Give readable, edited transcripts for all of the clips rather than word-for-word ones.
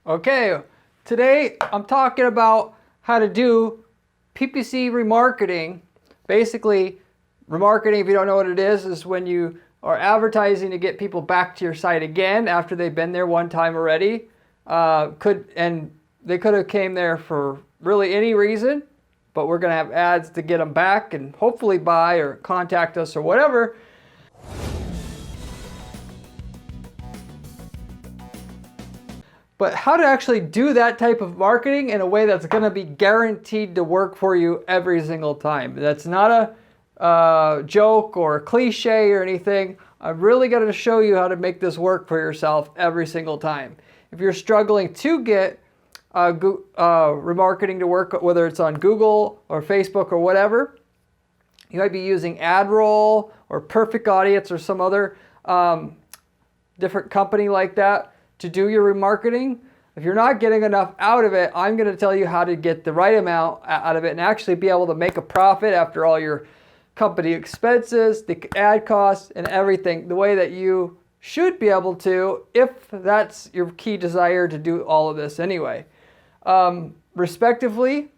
Okay, today I'm talking about how to do PPC remarketing. Basically, remarketing, if you don't know what it is when you are advertising to get people back to your site again after they've been there one time already. They could have came there for really any reason, but we're going to have ads to get them back and hopefully buy or contact us or whatever. But how to actually do that type of marketing in a way that's going to be guaranteed to work for you every single time. That's not a joke or a cliche or anything. I'm really going to show you how to make this work for yourself every single time. If you're struggling to get remarketing to work, whether it's on Google or Facebook or whatever, you might be using AdRoll or Perfect Audience or some other different company like that to do your remarketing. If you're not getting enough out of it, I'm going to tell you how to get the right amount out of it and actually be able to make a profit after all your company expenses, the ad costs, and everything, the way that you should be able to if that's your key desire to do all of this anyway. Respectively,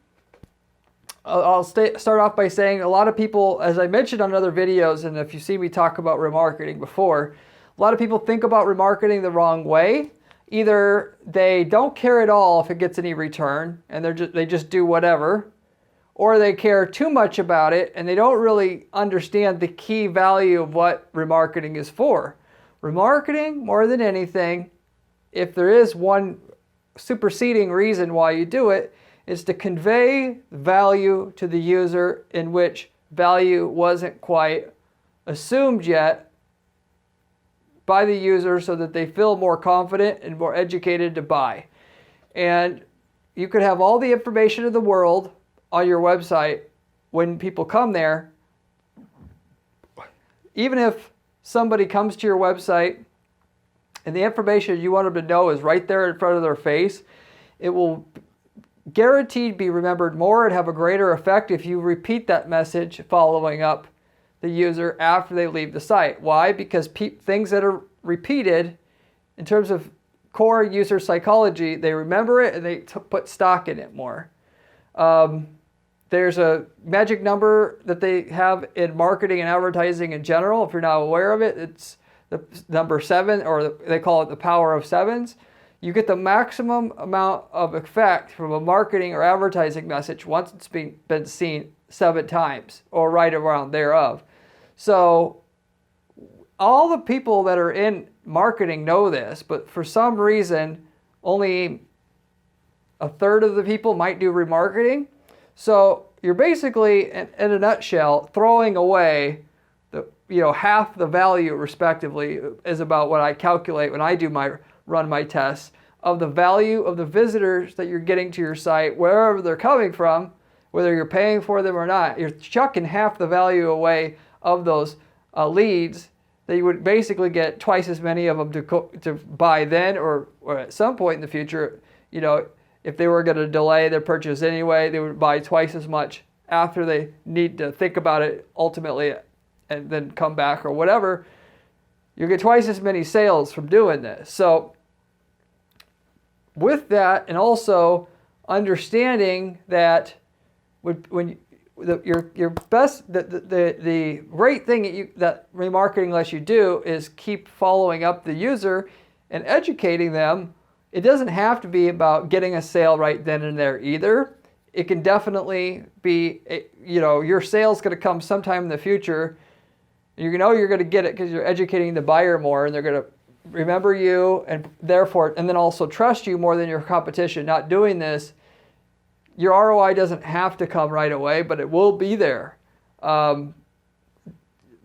I'll start off by saying a lot of people, as I mentioned on other videos, and if you see me talk about remarketing before, a lot of people think about remarketing the wrong way. Either they don't care at all if it gets any return and they just do whatever, or they care too much about it and they don't really understand the key value of what remarketing is for. Remarketing, more than anything, if there is one superseding reason why you do it, is to convey value to the user in which value wasn't quite assumed yet by the user so that they feel more confident and more educated to buy. And you could have all the information in the world on your website when people come there. Even if somebody comes to your website and the information you want them to know is right there in front of their face, it will guaranteed be remembered more and have a greater effect if you repeat that message following up the user after they leave the site. Why? Because things that are repeated in terms of core user psychology, they remember it and they put stock in it more. There's a magic number that they have in marketing and advertising in general. If you're not aware of it, it's the number 7, or they call it the power of 7s. You get the maximum amount of effect from a marketing or advertising message once it's been seen 7 times or right around thereof. So all the people that are in marketing know this, but for some reason only a third of the people might do remarketing. So you're basically, in a nutshell, throwing away half the value, respectively, is about what I calculate when I run my tests of the value of the visitors that you're getting to your site, wherever they're coming from, whether you're paying for them or not. You're chucking half the value away of those leads that you would basically get twice as many of them to buy then or at some point in the future. If they were going to delay their purchase anyway, they would buy twice as much after they need to think about it ultimately and then come back or whatever. You get twice as many sales from doing this. So with that, and also understanding that your best, the great thing that remarketing lets you do is keep following up the user and educating them. It doesn't have to be about getting a sale right then and there either. It can definitely be, your sale's going to come sometime in the future. You're going to get it because you're educating the buyer more, and they're going to remember you and therefore, and then also trust you more than your competition. Not doing this, your ROI doesn't have to come right away, but it will be there. Time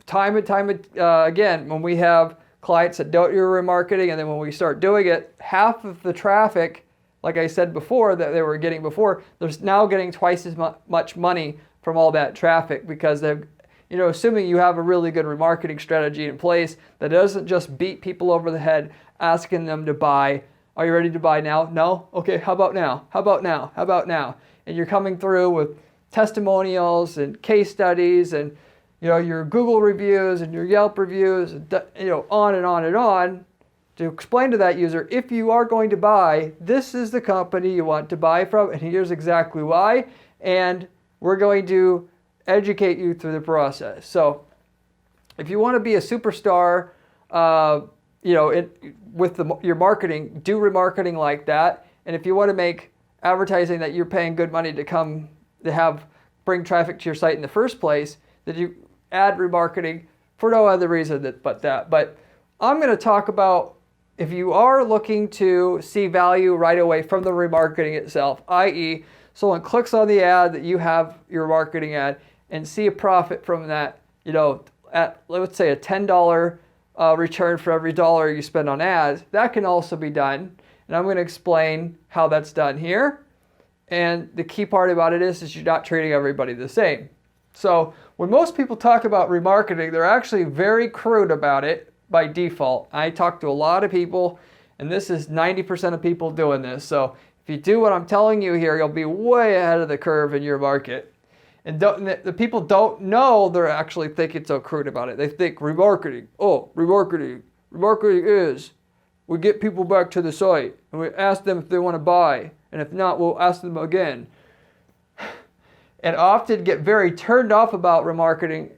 and time again, when we have clients that don't do remarketing, and then when we start doing it, half of the traffic, like I said before, that they were getting before, they're now getting twice as much money from all that traffic because they've, assuming you have a really good remarketing strategy in place that doesn't just beat people over the head asking them to buy. Are you ready to buy now? No? Okay, how about now? How about now? How about now? And you're coming through with testimonials and case studies and your Google reviews and your Yelp reviews, and on and on and on, to explain to that user, if you are going to buy, this is the company you want to buy from, and here's exactly why, and we're going to educate you through the process. So if you want to be a superstar, with your marketing, do remarketing like that. And if you want to make advertising that you're paying good money to bring traffic to your site in the first place, that you add remarketing for no other reason but that. But I'm going to talk about if you are looking to see value right away from the remarketing itself, i.e. someone clicks on the ad that you have your marketing ad and see a profit from that, at let's say a $10 return for every dollar you spend on ads, that can also be done. And I'm going to explain how that's done here. And the key part about it is you're not treating everybody the same. So when most people talk about remarketing, they're actually very crude about it by default. I talk to a lot of people, and this is 90% of people doing this. So if you do what I'm telling you here, you'll be way ahead of the curve in your market. And the people don't know they're actually thinking so crude about it. They think remarketing. Oh, remarketing. Remarketing is we get people back to the site and we ask them if they want to buy. And if not, we'll ask them again. And often get very turned off about remarketing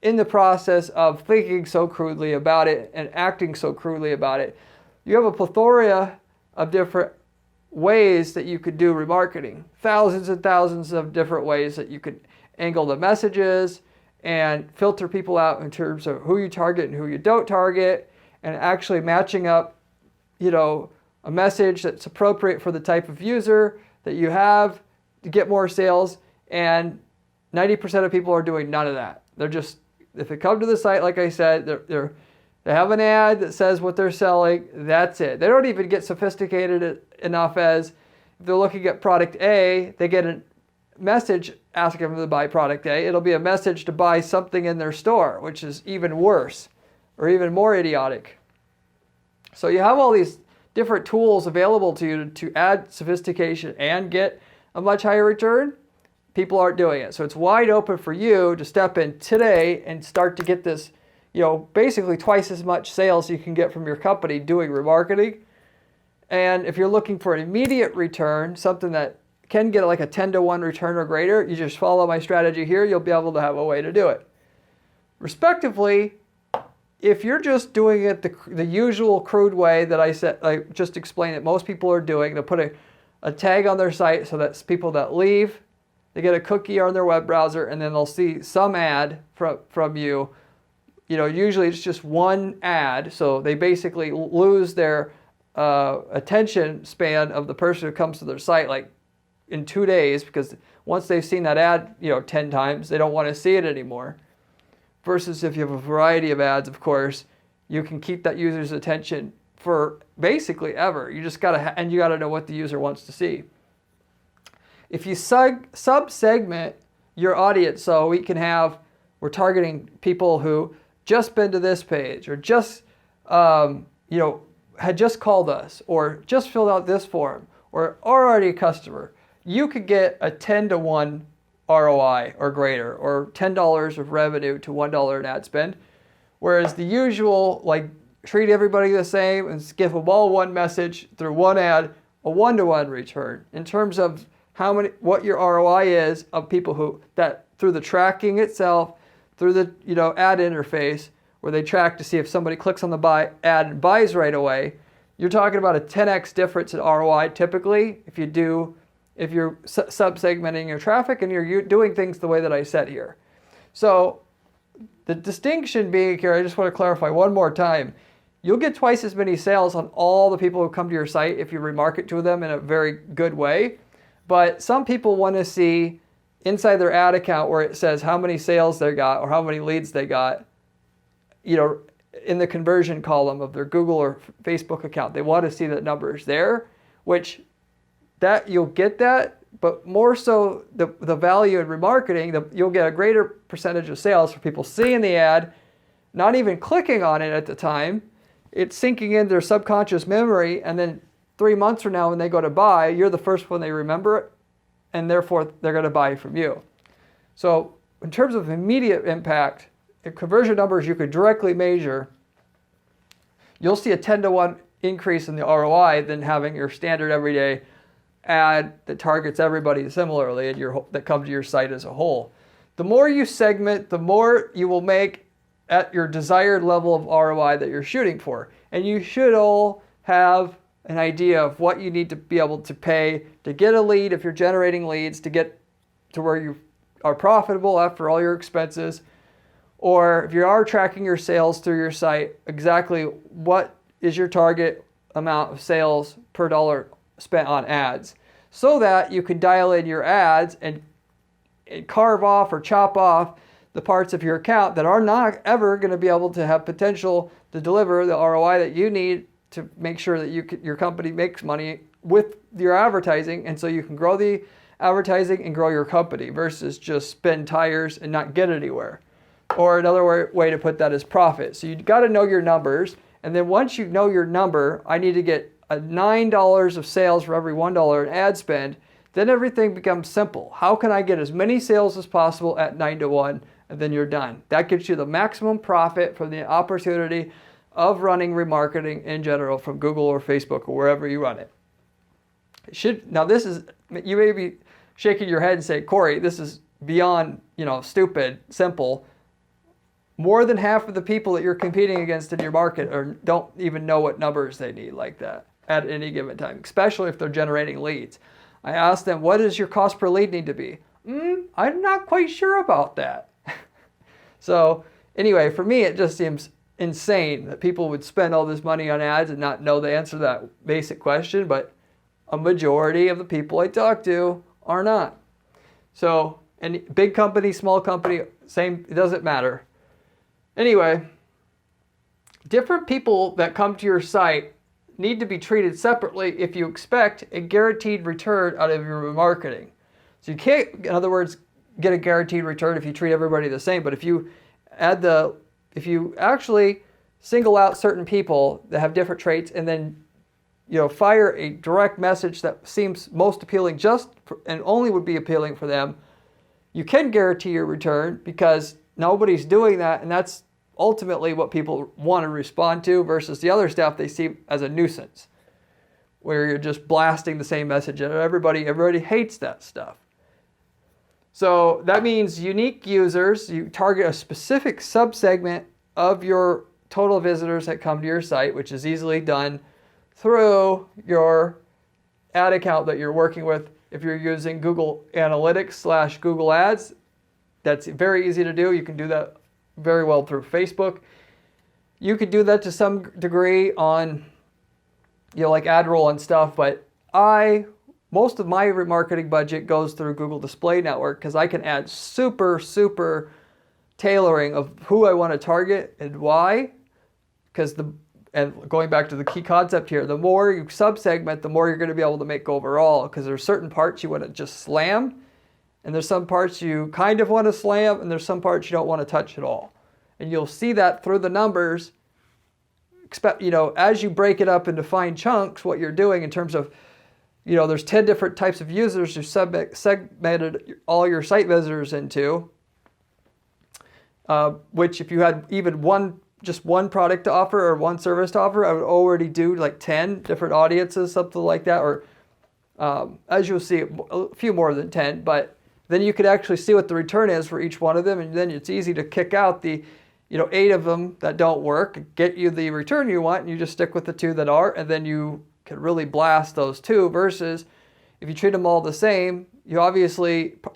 in the process of thinking so crudely about it and acting so crudely about it. You have a plethora of different ways that you could do remarketing. Thousands and thousands of different ways that you could angle the messages and filter people out in terms of who you target and who you don't target, and actually matching up, a message that's appropriate for the type of user that you have to get more sales. And 90% of people are doing none of that. They're just, if they come to the site, like I said, they have an ad that says what they're selling. That's it. They don't even get sophisticated enough as if they're looking at product A, they get a message asking them to buy product A. It'll be a message to buy something in their store, which is even worse or even more idiotic. So you have all these different tools available to you to add sophistication and get a much higher return. People aren't doing it. So it's wide open for you to step in today and start to get this, basically twice as much sales you can get from your company doing remarketing. And if you're looking for an immediate return, something that can get like a 10-to-1 return or greater, you just follow my strategy here, you'll be able to have a way to do it. Respectively, if you're just doing it the usual crude way that I just explained that most people are doing, they'll put a tag on their site so that people that leave, they get a cookie on their web browser, and then they'll see some ad from you. Usually it's just one ad, so they basically lose their attention span of the person who comes to their site like in 2 days, because once they've seen that ad 10 times, they don't want to see it anymore. Versus if you have a variety of ads, of course, you can keep that user's attention for basically ever. You just gotta know what the user wants to see. If you sub-segment your audience, so we're targeting people who just been to this page, or just had just called us, or just filled out this form, or are already a customer, you could get a 10-to-1 ROI or greater, or $10 of revenue to $1 in ad spend. Whereas the usual, treat everybody the same and give them all one message through one ad, a 1-to-1 return in terms of what your ROI is of people that through the tracking itself, through the ad interface, where they track to see if somebody clicks on the buy ad and buys right away. You're talking about a 10x difference in ROI typically if you're sub-segmenting your traffic and you're doing things the way that I said here. So the distinction being here, I just want to clarify one more time, you'll get twice as many sales on all the people who come to your site if you remarket to them in a very good way. But some people want to see inside their ad account where it says how many sales they got or how many leads they got, in the conversion column of their Google or Facebook account. They want to see the numbers there, which that you'll get that, but more so the value in remarketing, you'll get a greater percentage of sales for people seeing the ad, not even clicking on it at the time. It's sinking in their subconscious memory, and then 3 months from now when they go to buy, you're the first one they remember it, and therefore they're going to buy from you. So in terms of immediate impact, the conversion numbers you could directly measure, you'll see a 10-to-1 increase in the ROI than having your standard everyday ad that targets everybody similarly and that come to your site as a whole. The more you segment, the more you will make at your desired level of ROI that you're shooting for. And you should all have an idea of what you need to be able to pay to get a lead if you're generating leads, to get to where you are profitable after all your expenses, or if you are tracking your sales through your site, exactly what is your target amount of sales per dollar spent on ads, so that you can dial in your ads and carve off or chop off the parts of your account that are not ever going to be able to have potential to deliver the ROI that you need to make sure that your company makes money with your advertising, and so you can grow the advertising and grow your company versus just spin tires and not get anywhere. Or another way to put that is profit. So you've got to know your numbers, and then once you know your number, I need to get a $9 of sales for every $1 in ad spend, then everything becomes simple. How can I get as many sales as possible at 9-to-1, and then you're done. That gives you the maximum profit from the opportunity of running remarketing in general from Google or Facebook or wherever you run it. Now this is, you may be shaking your head and say, Corey, this is beyond, stupid, simple. More than half of the people that you're competing against in your market don't even know what numbers they need like that at any given time, especially if they're generating leads. I asked them, what does your cost per lead need to be? I'm not quite sure about that. So anyway, for me, it just seems insane that people would spend all this money on ads and not know the answer to that basic question, but a majority of the people I talk to are not. So, and big company, small company, same, it doesn't matter. Anyway, different people that come to your site need to be treated separately if you expect a guaranteed return out of your remarketing. So you can't, in other words, get a guaranteed return if you treat everybody the same, but if you actually single out certain people that have different traits and then fire a direct message that seems most appealing and only would be appealing for them, you can guarantee your return because nobody's doing that, and that's ultimately what people want to respond to versus the other stuff they see as a nuisance, where you're just blasting the same message at everybody. Everybody hates that stuff. So that means unique users, you target a specific subsegment of your total visitors that come to your site, which is easily done through your ad account that you're working with. If you're using Google Analytics / Google Ads, that's very easy to do. You can do that very well through Facebook. You could do that to some degree on, like AdRoll and stuff, but most of my remarketing budget goes through Google Display Network because I can add super tailoring of who I want to target and why. And going back to the key concept here, the more you subsegment, the more you're going to be able to make overall, because there's certain parts you want to just slam, and there's some parts you kind of want to slam, and there's some parts you don't want to touch at all. And you'll see that through the numbers, as you break it up into fine chunks, what you're doing in terms of, there's 10 different types of users you segmented all your site visitors into, which if you had even just one product to offer or one service to offer, I would already do like 10 different audiences, something like that, or as you'll see, a few more than 10, but then you could actually see what the return is for each one of them, and then it's easy to kick out the 8 of them that don't work, get you the return you want, and you just stick with the 2 that are, and then you can really blast those 2, versus if you treat them all the same, you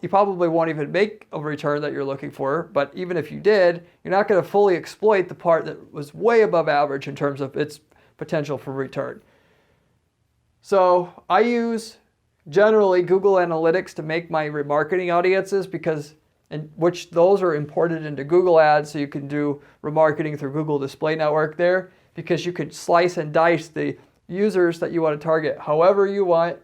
probably won't even make a return that you're looking for, but even if you did, you're not going to fully exploit the part that was way above average in terms of its potential for return. So I use generally Google Analytics to make my remarketing audiences which those are imported into Google Ads, so you can do remarketing through Google Display Network there, because you could slice and dice the users that you want to target however you want.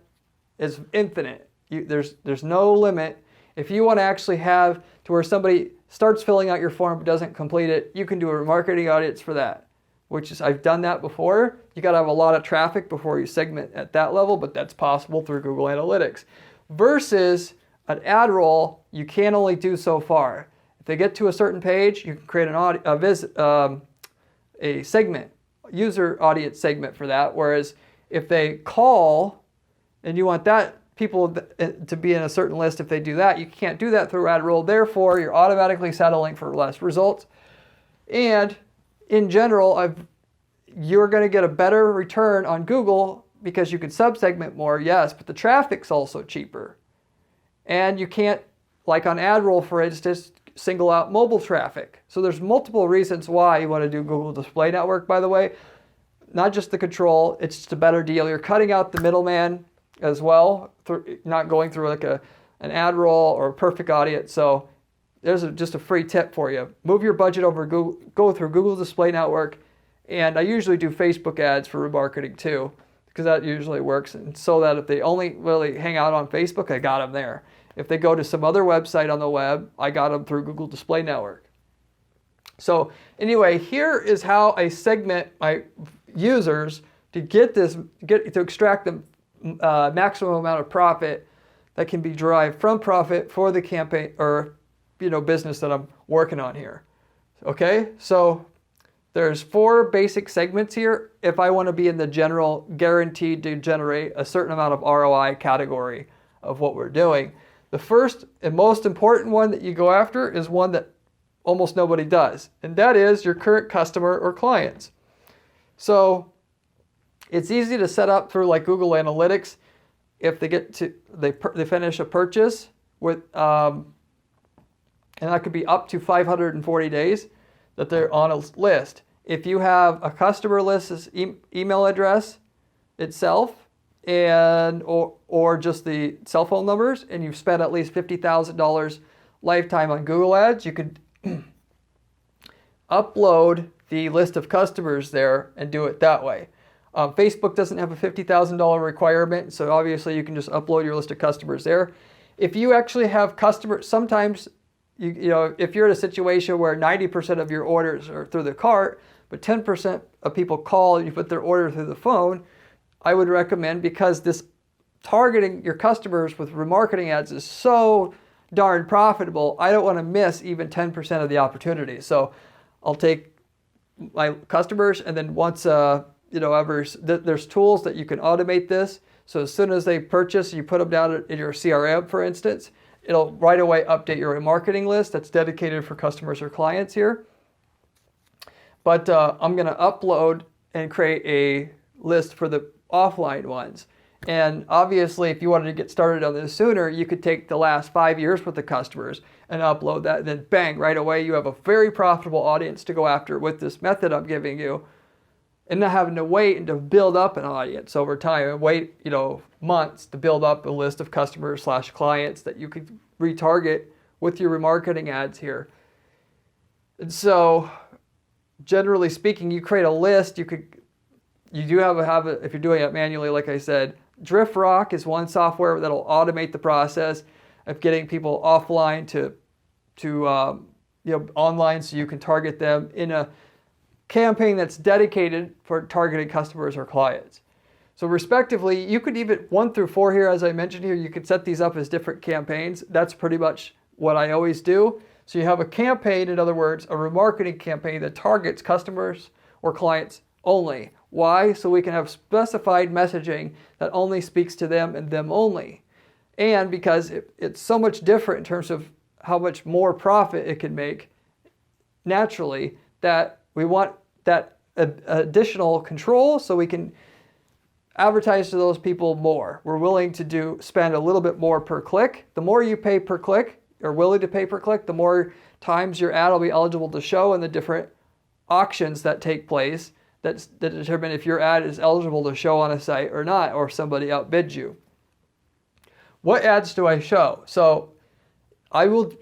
Is infinite. There's no limit. If you want to actually have to where somebody starts filling out your form but doesn't complete it, you can do a remarketing audience for that, I've done that before. You got to have a lot of traffic before you segment at that level, but that's possible through Google Analytics. Versus an ad roll, you can only do so far. If they get to a certain page, you can create a segment user audience segment for that. Whereas if they call and you want that people to be in a certain list, if they do that, you can't do that through ad roll. Therefore, you're automatically settling for less results. And in general, you're going to get a better return on Google because you can sub-segment more, yes, but the traffic's also cheaper. And you can't, like on ad roll, for instance, single out mobile traffic. So there's multiple reasons why you want to do Google Display Network, by the way. Not just the control, it's just a better deal. You're cutting out the middleman as well, not going through like an ad roll or a perfect audience. So there's just a free tip for you. Move your budget over Google, go through Google Display Network, and I usually do Facebook ads for remarketing too, because that usually works. And so that if they only really hang out on Facebook, I got them there. If they go to some other website on the web, I got them through Google Display Network. So anyway, here is how I segment my users to to extract the maximum amount of profit that can be derived from profit for the campaign or business that I'm working on here. Okay, so there's 4 basic segments here if I want to be in the general guaranteed to generate a certain amount of ROI category of what we're doing. The first and most important one that you go after is one that almost nobody does, and that is your current customer or clients. So it's easy to set up through like Google Analytics if they finish a purchase with and that could be up to 540 days that they're on a list. If you have a customer list's email address itself and or just the cell phone numbers, and you've spent at least $50,000 lifetime on Google Ads, you could upload the list of customers there and do it that way. Facebook doesn't have a $50,000 requirement, so obviously you can just upload your list of customers there. If you actually have customers, sometimes if you're in a situation where 90% of your orders are through the cart, but 10% of people call and you put their order through the phone, I would recommend, because this targeting your customers with remarketing ads is so darn profitable, I don't want to miss even 10% of the opportunity. So I'll take my customers, and then once there's tools that you can automate this. So as soon as they purchase, you put them down in your CRM, for instance, it'll right away update your remarketing list that's dedicated for customers or clients here. But I'm going to upload and create a list for the offline ones. And obviously, if you wanted to get started on this sooner, you could take the last 5 years with the customers and upload that. And then bang, right away, you have a very profitable audience to go after with this method I'm giving you, and not having to wait and to build up an audience over time and wait, months to build up a list of customers/clients that you could retarget with your remarketing ads here. And so generally speaking, you create a list. You do have it if you're doing it manually, like I said. DriftRock is one software that'll automate the process of getting people offline to online, so you can target them in a campaign that's dedicated for targeting customers or clients. So respectively, you could even 1 through 4 here, as I mentioned here, you could set these up as different campaigns. That's pretty much what I always do. So you have a campaign, in other words, a remarketing campaign that targets customers or clients only. Why? So we can have specified messaging that only speaks to them and them only. And because it's so much different in terms of how much more profit it can make naturally, that we want that additional control so we can advertise to those people more. We're willing to spend a little bit more per click. The more you pay per click, or willing to pay per click, the more times your ad will be eligible to show in the different auctions that take place that determine if your ad is eligible to show on a site or not, or if somebody outbids you. What ads do I show? So I will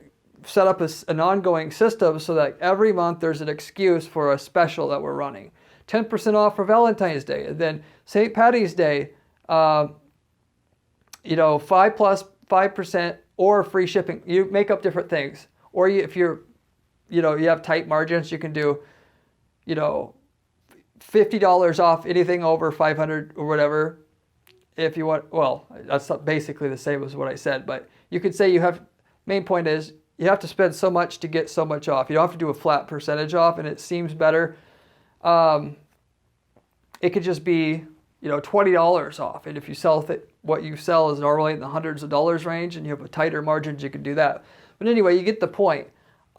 set up an ongoing system so that every month there's an excuse for a special that we're running. 10% off for Valentine's Day, and then St. Patty's Day, 5% or free shipping. You make up different things. Or if you have tight margins, you can do, $50 off anything over 500 or whatever. If you want, well, that's basically the same as what I said, but you could say main point is you have to spend so much to get so much off. You don't have to do a flat percentage off, and it seems better. it could just be, $20 off. And if you sell what you sell is normally in the hundreds of dollars range and you have a tighter margins, you can do that. But anyway, you get the point.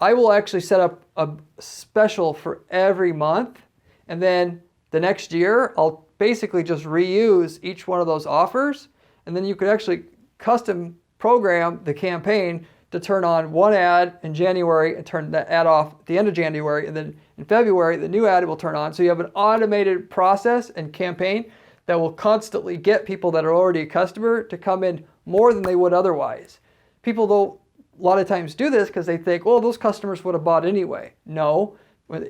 I will actually set up a special for every month, and then the next year I'll basically just reuse each one of those offers, and then you could actually custom program the campaign to turn on one ad in January and turn that ad off at the end of January, and then in February the new ad will turn on. So you have an automated process and campaign that will constantly get people that are already a customer to come in more than they would otherwise. People, though, a lot of times do this because they think, well, those customers would have bought anyway. No,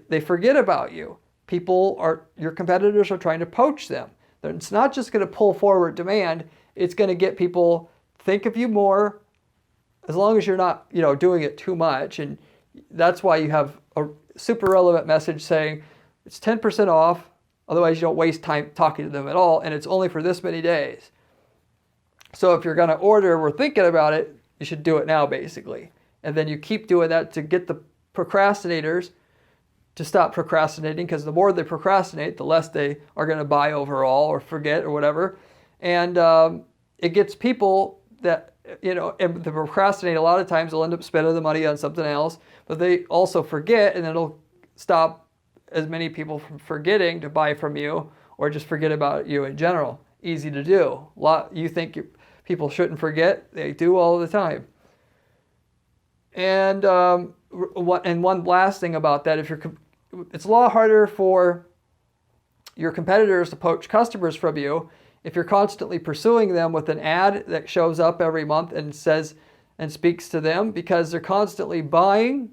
they forget about you. Your competitors are trying to poach them. It's not just going to pull forward demand. It's going to get people think of you more, as long as you're not, doing it too much. And that's why you have a super relevant message saying it's 10% off. Otherwise, you don't waste time talking to them at all. And it's only for this many days. So if you're going to order, we're thinking about it, you should do it now, basically. And then you keep doing that to get the procrastinators to stop procrastinating, because the more they procrastinate, the less they are going to buy overall or forget or whatever. And it gets people that, and they procrastinate a lot of times, they'll end up spending the money on something else, but they also forget, and it'll stop as many people from forgetting to buy from you or just forget about you in general. Easy to do. You think people shouldn't forget, they do all the time. And one last thing about that, it's a lot harder for your competitors to poach customers from you if you're constantly pursuing them with an ad that shows up every month and says and speaks to them, because they're constantly buying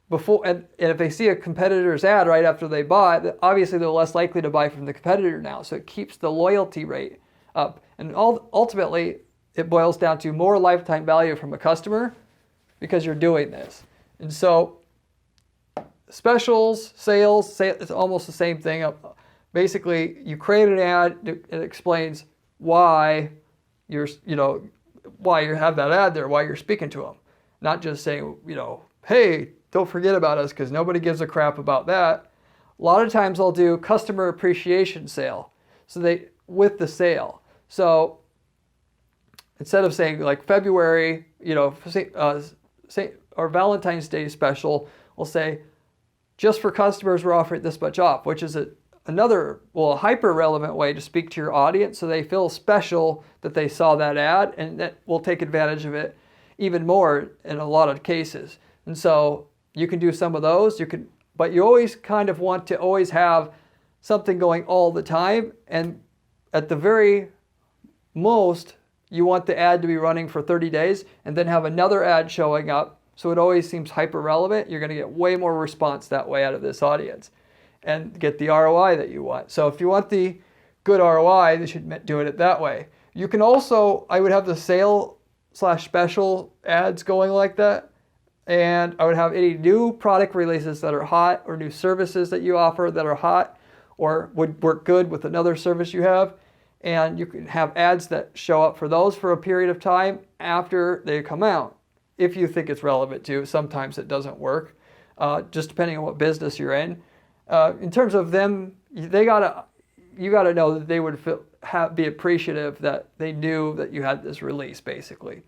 before, and if they see a competitor's ad right after they buy, obviously they're less likely to buy from the competitor now. So it keeps the loyalty rate up. And ultimately, it boils down to more lifetime value from a customer because you're doing this. And so specials, sales, it's almost the same thing. Basically, you create an ad, it explains why why you have that ad there, why you're speaking to them. Not just saying, hey, don't forget about us, because nobody gives a crap about that. A lot of times I'll do customer appreciation sale. With the sale. So instead of saying like February, or Valentine's Day special, we'll say, just for customers, we're offering this much off, which is a hyper relevant way to speak to your audience, so they feel special that they saw that ad, and that will take advantage of it even more in a lot of cases. And so you can do some of those, but you always kind of want to always have something going all the time, and at the very most, you want the ad to be running for 30 days and then have another ad showing up, so it always seems hyper relevant. You're going to get way more response that way out of this audience and get the ROI that you want. So if you want the good ROI, they should do it that way. You can also, I would have the sale/special ads going like that, and I would have any new product releases that are hot, or new services that you offer that are hot or would work good with another service you have. And you can have ads that show up for those for a period of time after they come out, if you think it's relevant to. Sometimes it doesn't work, just depending on what business you're in. In terms of them, you gotta know that they would be appreciative that they knew that you had this release, basically.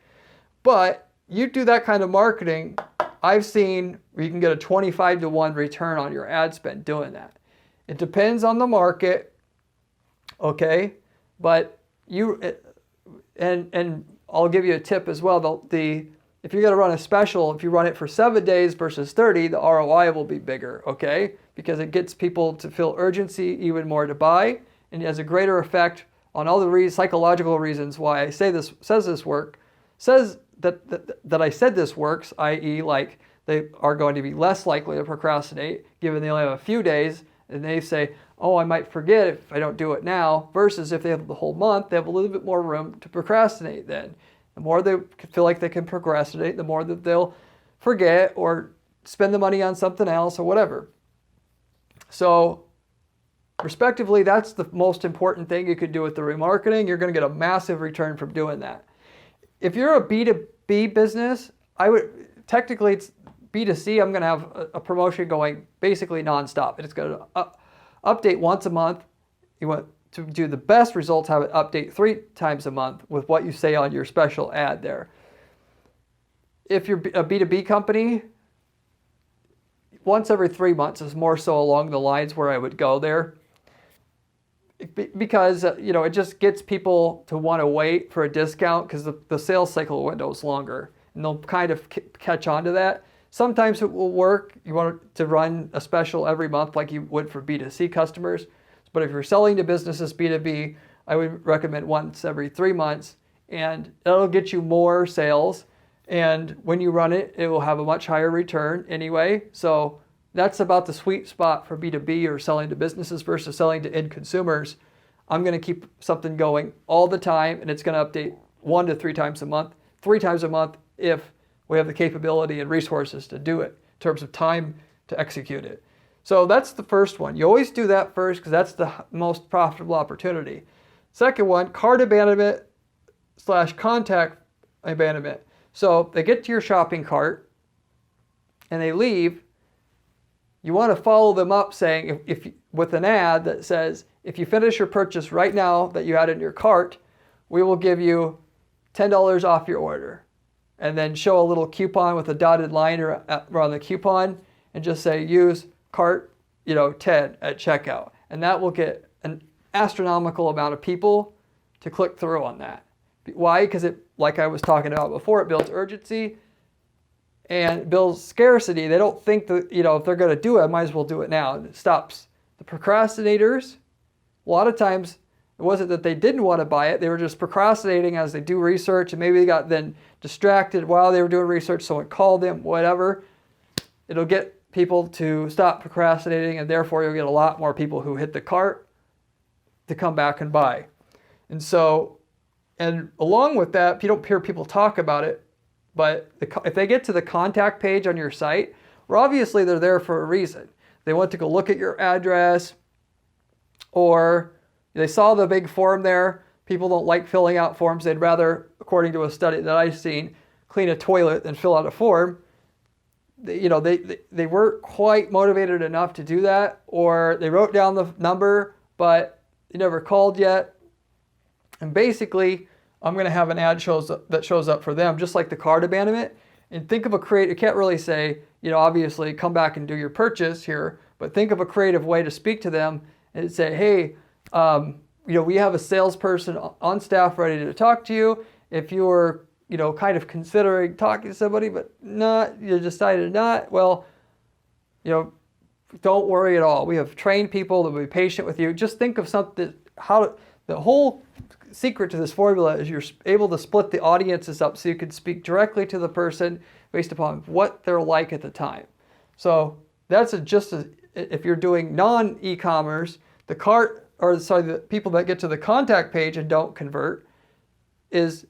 But you do that kind of marketing, I've seen where you can get a 25-to-1 return on your ad spend doing that. It depends on the market, okay? But and I'll give you a tip as well. If you're going to run a special, if you run it for 7 days versus 30, the ROI will be bigger, okay? Because it gets people to feel urgency even more to buy, and it has a greater effect on all the psychological reasons why I say this says that I said this works, i.e. like they are going to be less likely to procrastinate given they only have a few days, and they say, oh, I might forget if I don't do it now, versus if they have the whole month, they have a little bit more room to procrastinate then. The more they feel like they can procrastinate, the more that they'll forget or spend the money on something else or whatever. So, respectively, that's the most important thing you could do with the remarketing. You're going to get a massive return from doing that. If you're a B2B business, technically it's B2C, I'm going to have a promotion going basically nonstop. It's going to update once a month, You want to do the best results, have it update 3 times a month with what you say on your special ad there. If you're a B2B company, once every 3 months is more so along the lines where I would go there. Because, it just gets people to want to wait for a discount because the sales cycle window is longer. And they'll kind of catch on to that. Sometimes it will work. You want to run a special every month like you would for B2C customers. But if you're selling to businesses B2B, I would recommend once every 3 months. And it'll get you more sales. And when you run it, it will have a much higher return anyway. So that's about the sweet spot for B2B or selling to businesses versus selling to end consumers. I'm going to keep something going all the time, and it's going to update 1 to 3 times a month, 3 times a month if we have the capability and resources to do it in terms of time to execute it. So that's the first one. You always do that first because that's the most profitable opportunity. Second one, cart abandonment / contact abandonment. So they get to your shopping cart and they leave. You want to follow them up saying, if with an ad that says, if you finish your purchase right now that you had in your cart, we will give you $10 off your order. And then show a little coupon with a dotted line around the coupon and just say, use cart, 10 at checkout. And that will get an astronomical amount of people to click through on that. Why? Because it, like I was talking about before, it builds urgency and builds scarcity. They don't think that, if they're going to do it, I might as well do it now. And it stops the procrastinators. A lot of times it wasn't that they didn't want to buy it. They were just procrastinating as they do research, and maybe they got then distracted while they were doing research. Someone called them, whatever. It'll get people to stop procrastinating, and therefore you'll get a lot more people who hit the cart to come back and buy. And so, and along with that, you don't hear people talk about it, but if they get to the contact page on your site, well, obviously they're there for a reason. They want to go look at your address, or they saw the big form there. People don't like filling out forms. They'd rather, according to a study that I've seen, clean a toilet than fill out a form. They weren't quite motivated enough to do that, or they wrote down the number, but they never called yet. And basically, I'm going to have an ad that shows up for them, just like the cart abandonment. And think of a creative, you can't really say, obviously come back and do your purchase here, but think of a creative way to speak to them and say, hey, we have a salesperson on staff ready to talk to you. If you're, kind of considering talking to somebody, but you decided not, well, don't worry at all. We have trained people that will be patient with you. Just think of something, the whole secret to this formula is you're able to split the audiences up so you can speak directly to the person based upon what they're like at the time. So that's if you're doing non-e-commerce, the people that get to the contact page and don't convert is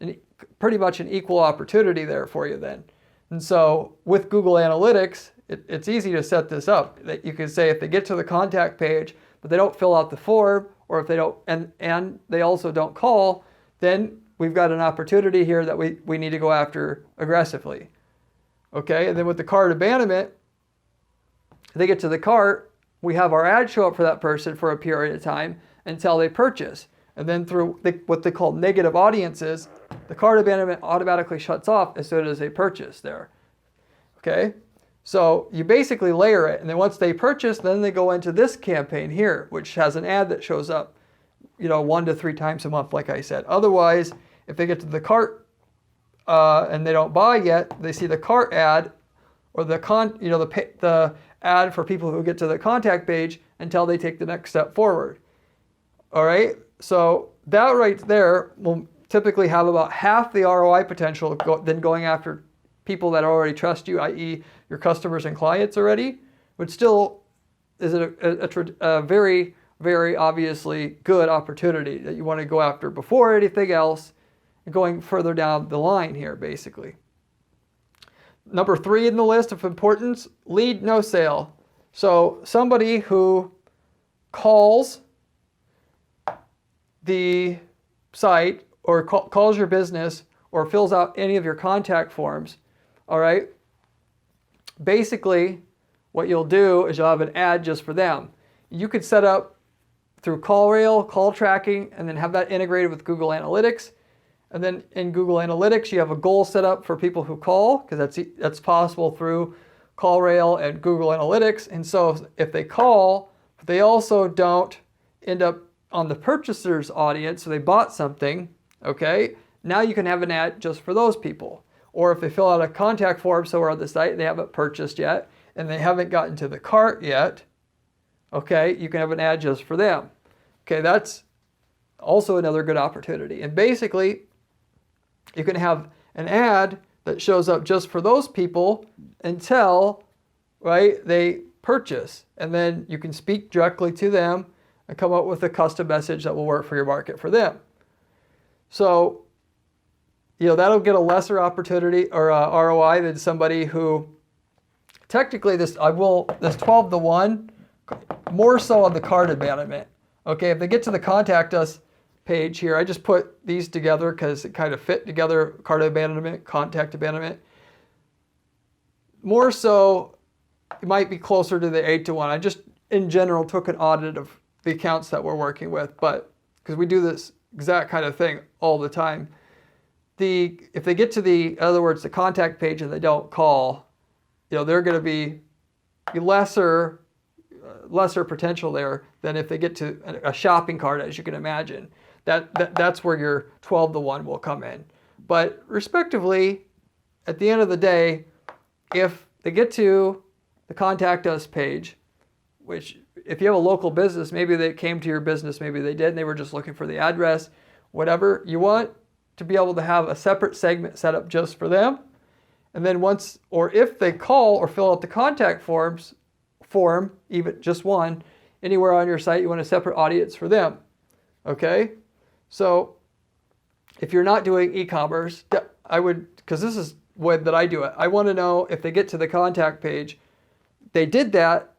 pretty much an equal opportunity there for you then. And so with Google Analytics, it's easy to set this up. That you can say if they get to the contact page, but they don't fill out the form, or if they don't, and they also don't call, then we've got an opportunity here that we need to go after aggressively. Okay, and then with the cart abandonment, they get to the cart, we have our ad show up for that person for a period of time until they purchase. And then through what they call negative audiences, the cart abandonment automatically shuts off as soon as they purchase there. Okay, so you basically layer it, and then once they purchase, then they go into this campaign here, which has an ad that shows up, 1 to 3 times a month, like I said. Otherwise, if they get to the cart and they don't buy yet, they see the cart ad or the ad for people who get to the contact page until they take the next step forward. All right, so that right there will typically have about half the ROI potential than going after people that already trust you, i.e. your customers and clients already, which still is a very, very obviously good opportunity that you want to go after before anything else, and going further down the line here, basically. Number 3 in the list of importance, lead, no sale. So somebody who calls the site or calls your business or fills out any of your contact forms, all right? Basically, what you'll do is you'll have an ad just for them. You could set up through CallRail, call tracking, and then have that integrated with Google Analytics. And then in Google Analytics, you have a goal set up for people who call, because that's possible through CallRail and Google Analytics. And so if they call, but they also don't end up on the purchaser's audience, so they bought something, okay, now you can have an ad just for those people. Or if they fill out a contact form somewhere on the site and they haven't purchased yet, and they haven't gotten to the cart yet, okay, you can have an ad just for them. Okay, that's also another good opportunity. And basically, you can have an ad that shows up just for those people until, right, they purchase. And then you can speak directly to them and come up with a custom message that will work for your market for them. So, that'll get a lesser opportunity or ROI than somebody who, technically this 12-to-1, more so on the cart abandonment. Okay, if they get to the contact us page here, I just put these together because it kind of fit together, cart abandonment, contact abandonment. More so, it might be closer to the 8-to-1. I just, in general, took an audit of the accounts that we're working with, but because we do this exact kind of thing all the time. If they get to in other words, the contact page and they don't call, they're going to be lesser potential there than if they get to a shopping cart, as you can imagine. That's where your 12-to-1 will come in. But respectively, at the end of the day, if they get to the contact us page, which if you have a local business, maybe they came to your business, maybe they did, and they were just looking for the address, whatever, you want to be able to have a separate segment set up just for them. And then if they call or fill out the contact form, even just one, anywhere on your site, you want a separate audience for them. Okay? So if you're not doing e-commerce, I would, because this is the way that I do it, I want to know if they get to the contact page, they did that,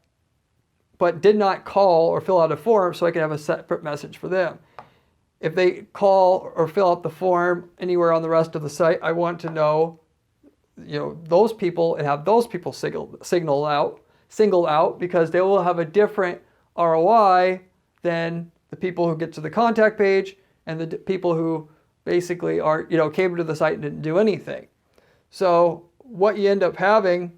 but did not call or fill out a form, so I can have a separate message for them. If they call or fill out the form anywhere on the rest of the site, I want to know, those people and have those people singled out because they will have a different ROI than the people who get to the contact page and the people who basically are, came to the site and didn't do anything. So what you end up having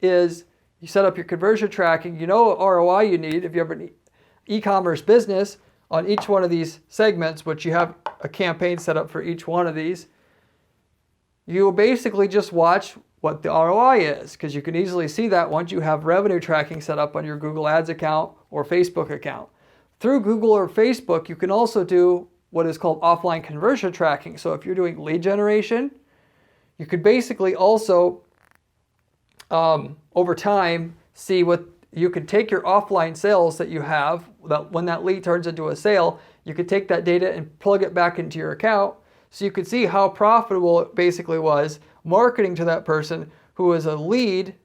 is you set up your conversion tracking, what ROI you need if you have an e-commerce business on each one of these segments, which you have a campaign set up for each one of these. You will basically just watch what the ROI is, because you can easily see that once you have revenue tracking set up on your Google Ads account or Facebook account. Through Google or Facebook, you can also do what is called offline conversion tracking. So if you're doing lead generation, you could basically also, over time, see what you could take your offline sales that you have, that when that lead turns into a sale, you could take that data and plug it back into your account. So you could see how profitable it basically was marketing to that person who was a lead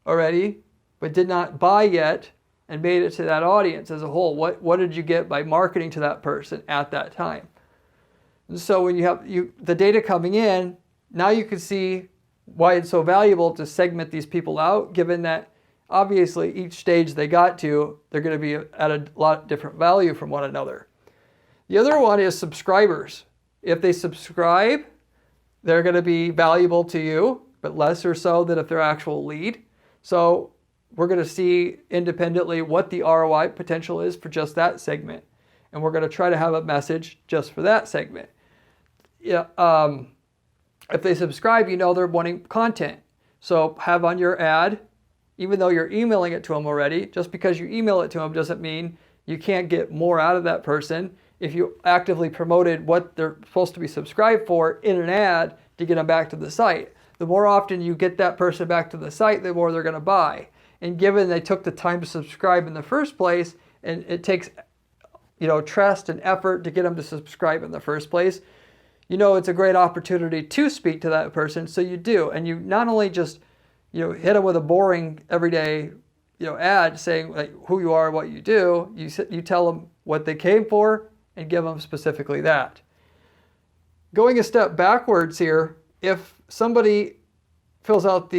already, but did not buy yet and made it to that audience as a whole. What did you get by marketing to that person at that time? And so when you have the data coming in, now you can see why it's so valuable to segment these people out, given that obviously each stage they got to, they're going to be at a lot different value from one another. The other one is subscribers. If they subscribe, they're going to be valuable to you, but less or so than if they're actual lead. So we're going to see independently what the ROI potential is for just that segment. And we're going to try to have a message just for that segment. If they subscribe, they're wanting content. So have on your ad, even though you're emailing it to them already, just because you email it to them doesn't mean you can't get more out of that person if you actively promoted what they're supposed to be subscribed for in an ad to get them back to the site. The more often you get that person back to the site, the more they're going to buy. And given they took the time to subscribe in the first place, and it takes, trust and effort to get them to subscribe in the first place, it's a great opportunity to speak to that person. So you do, and you not only just, hit them with a boring everyday, ad saying like who you are, what you do. You tell them what they came for and give them specifically that. Going a step backwards here, if somebody fills out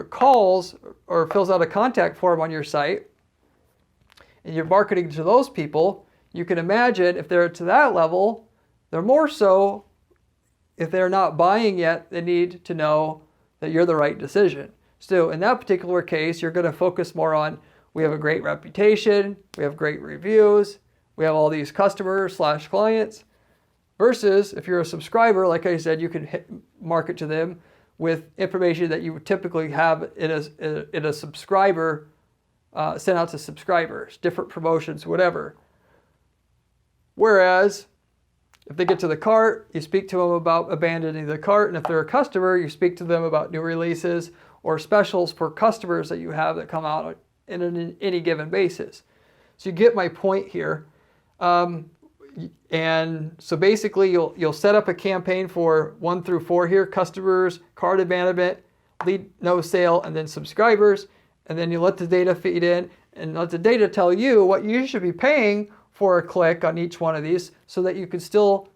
calls or fills out a contact form on your site, and you're marketing to those people, you can imagine if they're to that level, they're more so, if they're not buying yet, they need to know that you're the right decision. So in that particular case, you're going to focus more on, we have a great reputation, we have great reviews, we have all these customers / clients, versus if you're a subscriber, like I said, you can market to them with information that you would typically have in a subscriber, sent out to subscribers, different promotions, whatever. Whereas if they get to the cart, you speak to them about abandoning the cart, and if they're a customer, you speak to them about new releases or specials for customers that you have that come out in any given basis. So you get my point here. And so basically you'll set up a campaign for 1 through 4 here: customers, cart abandonment, lead no sale, and then subscribers. And then you let the data feed in and let the data tell you what you should be paying for a click on each one of these, so that you can still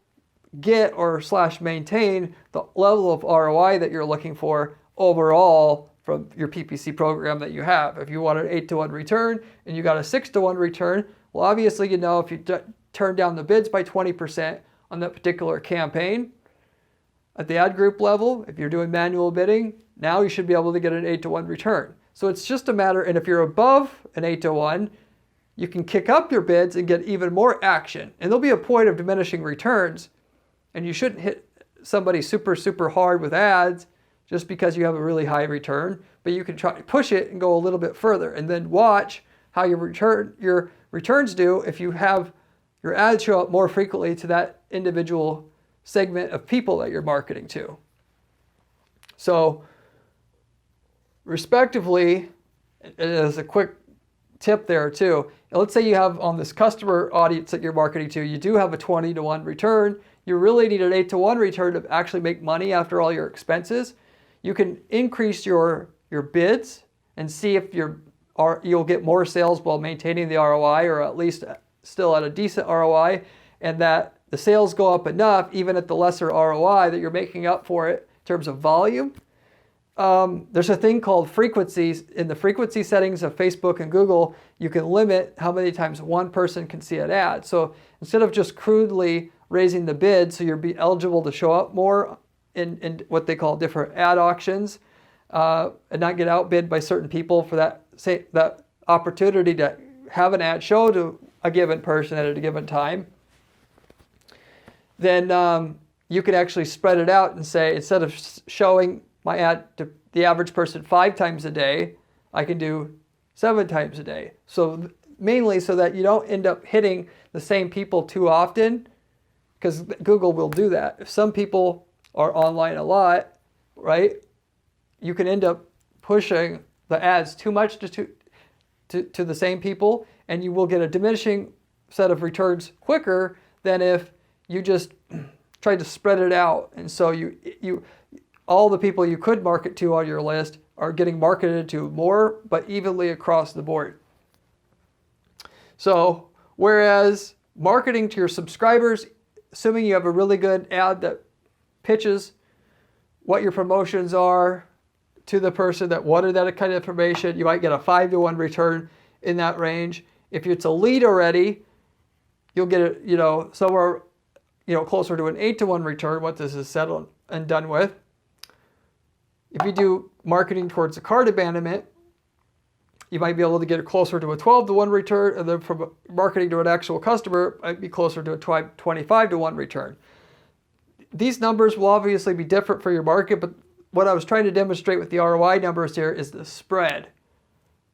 get or / maintain the level of ROI that you're looking for overall from your PPC program that you have. If you want an 8-to-1 return and you got a 6-to-1 return, well, obviously, you know, if you turn down the bids by 20% on that particular campaign at the ad group level, if you're doing manual bidding, now you should be able to get an 8-to-1 return. So it's just a matter, and if you're above an 8-to-1, you can kick up your bids and get even more action. And there'll be a point of diminishing returns, and you shouldn't hit somebody super, super hard with ads just because you have a really high return, but you can try to push it and go a little bit further, and then watch how your returns do if you have your ads show up more frequently to that individual segment of people that you're marketing to. So respectively, as a quick tip there too, let's say you have on this customer audience that you're marketing to, you do have a 20-to-1 return. You really need an 8-to-1 return to actually make money after all your expenses. You can increase your bids and see if you'll get more sales while maintaining the ROI, or at least still at a decent ROI, and that the sales go up enough even at the lesser ROI that you're making up for it in terms of volume. There's a thing called frequencies. In the frequency settings of Facebook and Google, you can limit how many times one person can see an ad. So instead of just crudely raising the bid so you'll be eligible to show up more in what they call different ad auctions, and not get outbid by certain people for that opportunity to have an ad show to a given person at a given time, then you can actually spread it out and say, instead of showing my ad to the average person 5 times a day, I can do 7 times a day. So mainly so that you don't end up hitting the same people too often, because Google will do that. If some people are online a lot, right, you can end up pushing the ads too much to the same people, and you will get a diminishing set of returns quicker than if you just tried to spread it out. And so you all the people you could market to on your list are getting marketed to more, but evenly across the board. So whereas marketing to your subscribers, assuming you have a really good ad that pitches what your promotions are to the person that wanted that kind of information, you might get a 5-to-1 return in that range. If it's a lead already, you'll get it, somewhere, closer to an 8-to-1 return once this is settled and done with. If you do marketing towards a cart abandonment, you might be able to get it closer to a 12-to-1 return, and then from marketing to an actual customer, it might be closer to a 25-to-1 return. These numbers will obviously be different for your market, but what I was trying to demonstrate with the ROI numbers here is the spread.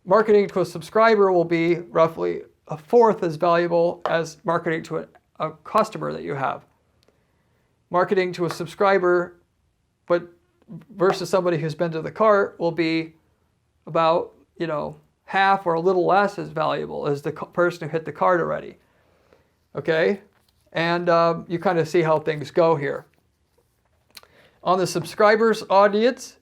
Marketing to a subscriber will be roughly a fourth as valuable as marketing to a customer that you have. Marketing to a subscriber, but versus somebody who's been to the cart, will be about, half or a little less as valuable as the person who hit the cart already. Okay? And you kind of see how things go here. On the subscribers audience,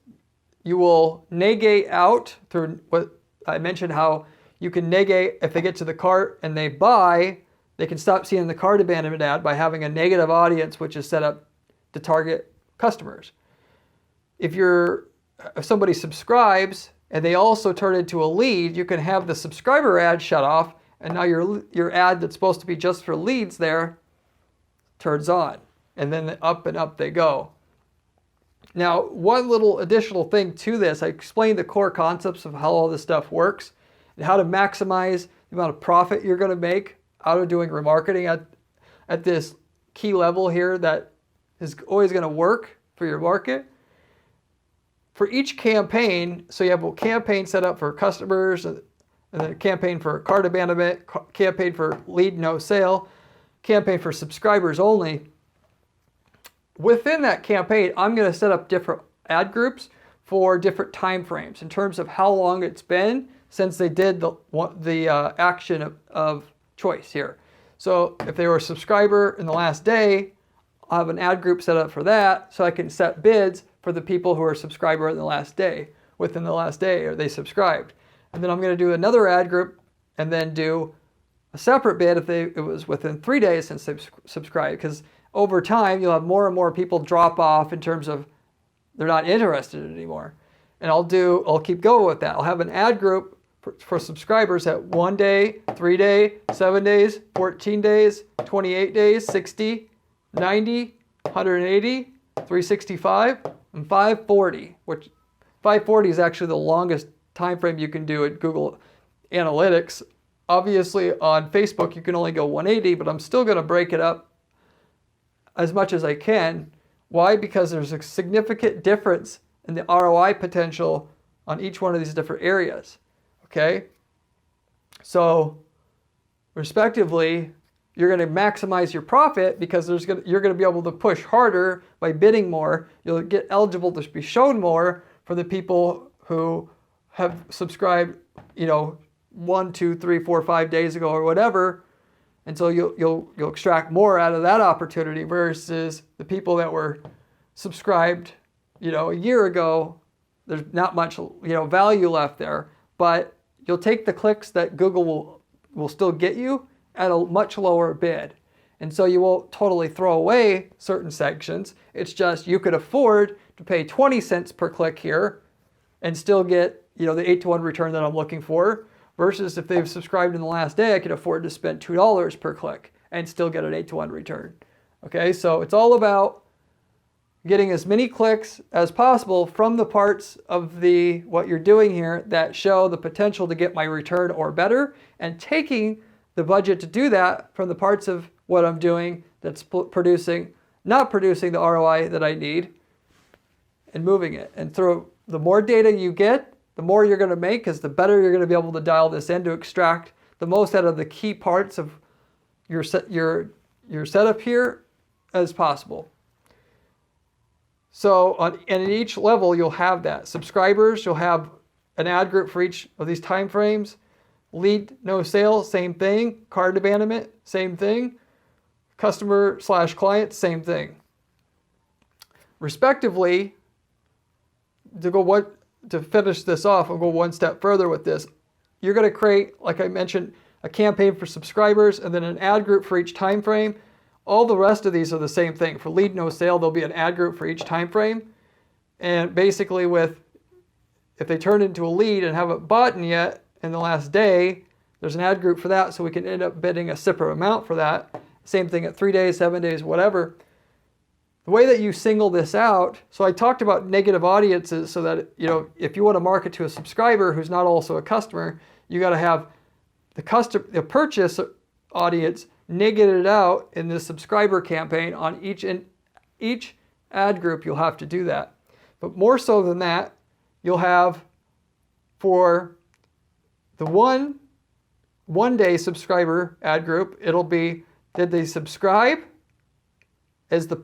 you will negate out through what I mentioned, how you can negate if they get to the cart and they buy, they can stop seeing the cart abandonment ad by having a negative audience, which is set up to target customers. If somebody subscribes and they also turn into a lead, you can have the subscriber ad shut off and now your ad that's supposed to be just for leads there turns on, and then up and up they go. Now, one little additional thing to this, I explained the core concepts of how all this stuff works and how to maximize the amount of profit you're going to make out of doing remarketing at this key level here that is always going to work for your market. For each campaign, so you have a campaign set up for customers, and then a campaign for cart abandonment, campaign for lead no sale, campaign for subscribers only. Within that campaign, I'm going to set up different ad groups for different time frames in terms of how long it's been since they did the action of choice here. So if they were a subscriber in the last day, I'll have an ad group set up for that, so I can set bids for the people who are a subscriber in the last day, within the last day, or they subscribed. And then I'm going to do another ad group and then do a separate bid if it was within 3 days since they've subscribed, because over time you'll have more and more people drop off in terms of they're not interested anymore. And I'll keep going with that. I'll have an ad group for subscribers at 1 day, 3 day, 7 days, 14 days, 28 days, 60, 90, 180, 365, and 540, which 540 is actually the longest time frame you can do at Google Analytics. Obviously on Facebook you can only go 180, but I'm still going to break it up as much as I can. Why? Because there's a significant difference in the ROI potential on each one of these different areas. Okay? So, respectively, you're going to maximize your profit because you're going to be able to push harder by bidding more. You'll get eligible to be shown more for the people who have subscribed, 1, 2, 3, 4, 5 days ago or whatever. And so you'll extract more out of that opportunity versus the people that were subscribed, a year ago. There's not much, value left there, but you'll take the clicks that Google will still get you at a much lower bid. And so you won't totally throw away certain sections. It's just you could afford to pay 20 cents per click here and still get, the 8-to-1 return that I'm looking for. Versus if they've subscribed in the last day, I could afford to spend $2 per click and still get an 8-to-1 return. Okay, so it's all about getting as many clicks as possible from the parts of what you're doing here that show the potential to get my return or better, and taking the budget to do that from the parts of what I'm doing that's not producing the ROI that I need, and moving it. And through the more data you get, the more you're going to make, because the better you're going to be able to dial this in to extract the most out of the key parts of your setup here as possible. So and at each level you'll have that. Subscribers, you'll have an ad group for each of these time frames. Lead no sale, same thing. Cart abandonment, same thing. Customer/client, same thing. Respectively, to finish this off, I'll go one step further with this. You're going to create, like I mentioned, a campaign for subscribers and then an ad group for each time frame. All the rest of these are the same thing. For lead no sale, there'll be an ad group for each time frame. And basically if they turn into a lead and haven't bought yet in the last day, there's an ad group for that, so we can end up bidding a separate amount for that. Same thing at 3 days, 7 days, whatever. The way that you single this out, so I talked about negative audiences so that, if you want to market to a subscriber who's not also a customer, you got to have the purchase audience negated out in the subscriber campaign on each ad group. You'll have to do that. But more so than that, you'll have for the one day subscriber ad group, it'll be, did they subscribe? As the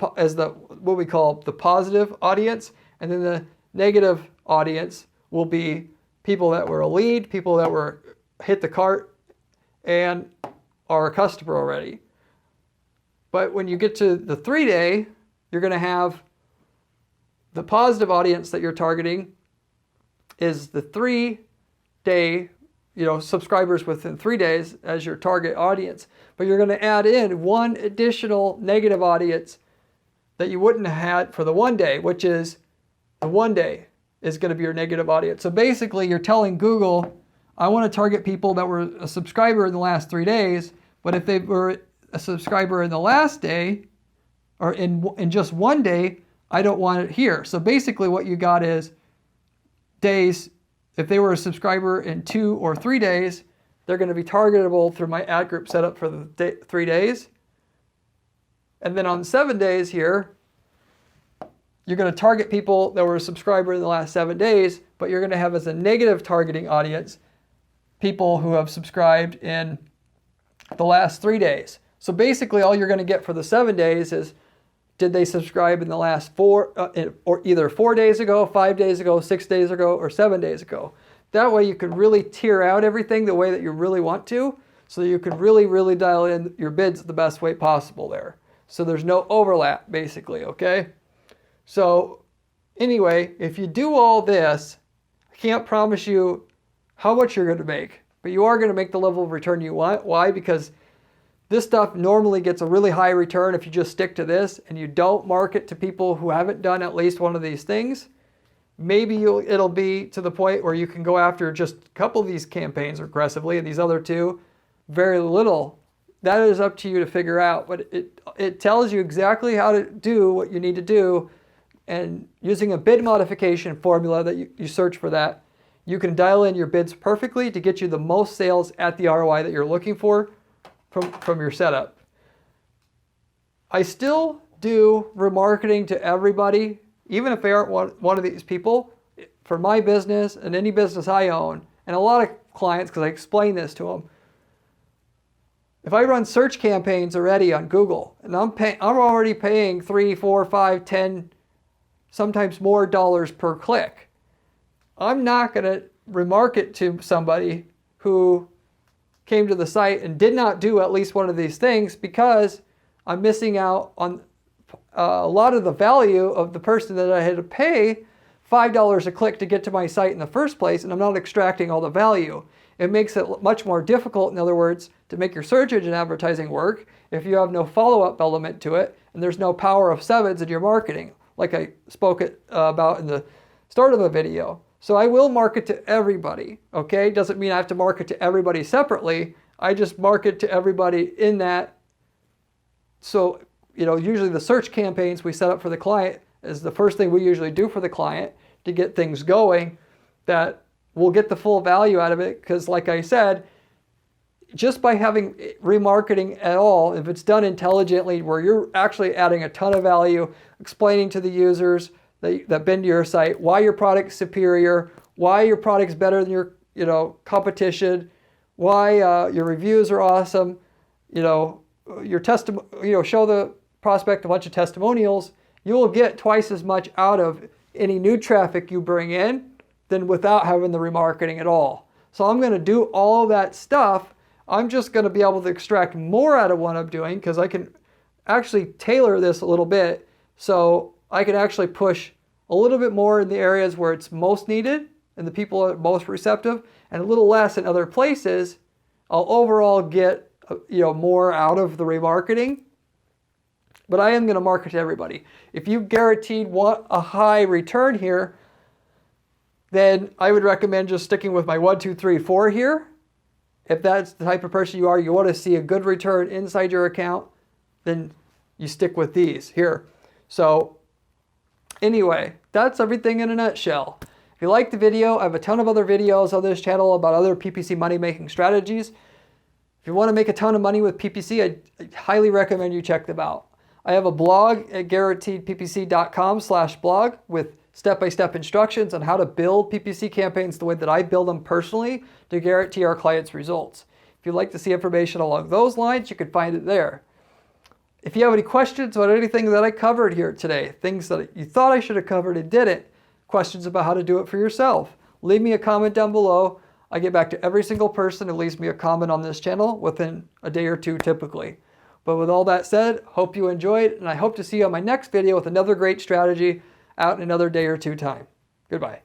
what we call the positive audience, and then the negative audience will be people that were a lead, people that were hit the cart and are a customer already. But when you get to the 3 day, you're going to have the positive audience that you're targeting is the 3 day, subscribers within 3 days as your target audience. But you're going to add in one additional negative audience that you wouldn't have had for the 1 day, which is the 1 day is going to be your negative audience. So basically you're telling Google, I want to target people that were a subscriber in the last 3 days, but if they were a subscriber in the last day or in just 1 day, I don't want it here. So basically what you got is days. If they were a subscriber in 2 or 3 days, they're going to be targetable through my ad group setup for the 3 days. And then on 7 days here, you're going to target people that were a subscriber in the last 7 days, but you're going to have as a negative targeting audience people who have subscribed in the last 3 days. So basically all you're going to get for the 7 days is, did they subscribe in the last 4, or either 4 days ago, 5 days ago, 6 days ago, or 7 days ago. That way you can really tier out everything the way that you really want to, so you can really, really dial in your bids the best way possible there. So there's no overlap, basically, okay? So anyway, if you do all this, I can't promise you how much you're going to make, but you are going to make the level of return you want. Why? Because this stuff normally gets a really high return if you just stick to this and you don't market to people who haven't done at least one of these things. Maybe it'll be to the point where you can go after just a couple of these campaigns aggressively and these other two very little. That is up to you to figure out, but it tells you exactly how to do what you need to do, and using a bid modification formula that you search for that, you can dial in your bids perfectly to get you the most sales at the ROI that you're looking for from your setup. I still do remarketing to everybody, even if they aren't one of these people, for my business and any business I own, and a lot of clients, because I explain this to them. If I run search campaigns already on Google, and I'm already paying 3, 4, 5, 10, sometimes more dollars per click, I'm not going to remarket to somebody who came to the site and did not do at least one of these things, because I'm missing out on a lot of the value of the person that I had to pay $5 a click to get to my site in the first place, and I'm not extracting all the value. It makes it much more difficult, in other words, to make your search engine advertising work if you have no follow-up element to it and there's no power of sevens in your marketing, like I spoke about in the start of the video. So I will market to everybody, okay? Doesn't mean I have to market to everybody separately. I just market to everybody in that. So, usually the search campaigns we set up for the client is the first thing we usually do for the client to get things going, that we'll get the full value out of it. Because like I said, just by having remarketing at all, if it's done intelligently, where you're actually adding a ton of value, explaining to the users that been to your site why your product's superior, why your product's better than your competition, why your reviews are awesome, your show the prospect a bunch of testimonials, you will get twice as much out of any new traffic you bring in than without having the remarketing at all. So I'm going to do all of that stuff. I'm just going to be able to extract more out of what I'm doing, because I can actually tailor this a little bit, so I can actually push a little bit more in the areas where it's most needed and the people are most receptive, and a little less in other places. I'll overall get more out of the remarketing, but I am going to market to everybody. If you guaranteed want a high return here, then I would recommend just sticking with my 1, 2, 3, 4 here. If that's the type of person you are, you want to see a good return inside your account, then you stick with these here. So anyway, that's everything in a nutshell. If you liked the video, I have a ton of other videos on this channel about other PPC money making strategies. If you want to make a ton of money with PPC, I highly recommend you check them out. I have a blog at guaranteedppc.com/blog with step-by-step instructions on how to build PPC campaigns the way that I build them personally to guarantee our clients results. If you'd like to see information along those lines, you can find it there. If you have any questions about anything that I covered here today, things that you thought I should have covered and didn't, questions about how to do it for yourself, leave me a comment down below. I get back to every single person who leaves me a comment on this channel within a day or two typically. But with all that said, hope you enjoyed, and I hope to see you on my next video with another great strategy out in another day or two time. Goodbye.